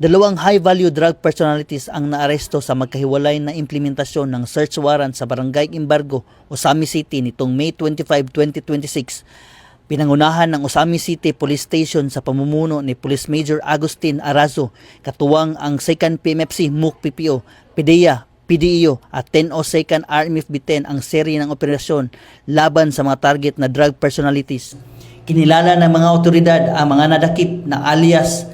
Dalawang high-value drug personalities ang naaresto sa magkahiwalay na implementasyon ng search warrant sa Barangay Imbargo, Osami City nitong May 25, 2026. Pinangunahan ng Osami City Police Station sa pamumuno ni Police Major Agustin Arazo, katuwang ang 2nd PMFC MUK PPO, PDEA, PDEO at 1002nd RMFB-10 ang serye ng operasyon laban sa mga target na drug personalities. Kinilala ng mga otoridad ang mga nadakip na alias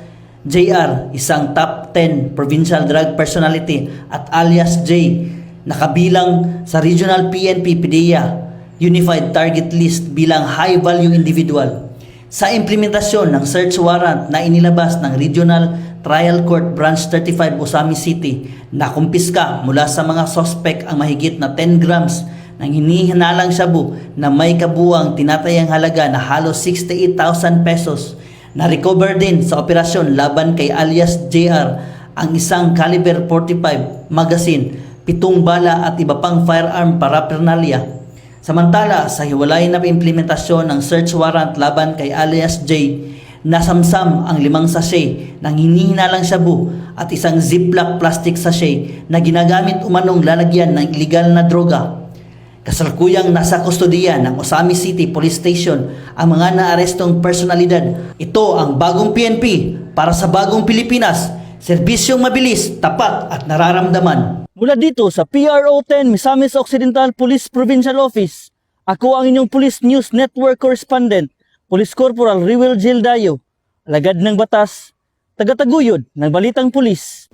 JR, isang top 10 provincial drug personality, at alias J, nakabilang sa Regional PNP PDEA Unified Target List bilang high-value individual. Sa implementasyon ng search warrant na inilabas ng Regional Trial Court Branch 35 Osami City, nakumpiska mula sa mga sospek ang mahigit na 10 grams ng hinihinalang shabu na may kabuang tinatayang halaga na halos 68,000 pesos. Na-recover din sa operasyon laban kay alias JR ang isang caliber 45 magazine, 7 bala at iba pang firearm paraphernalia. Samantala, sa hiwalay na implementasyon ng search warrant laban kay alias J, nasamsam ang 5 sachet ng hinihinalang shabu at isang ziplock plastic sachet na ginagamit umanong lalagyan ng illegal na droga. Kasalukuyang nasa kustodiya ng Osami City Police Station ang mga naarestong personalidad. Ito ang bagong PNP para sa bagong Pilipinas. Serbisyong mabilis, tapat at nararamdaman. Mula dito sa PRO 10 Misamis Occidental Police Provincial Office, ako ang inyong Police News Network Correspondent, Police Corporal Riwel Gildayo, alagad ng batas, tagataguyod ng Balitang Pulis.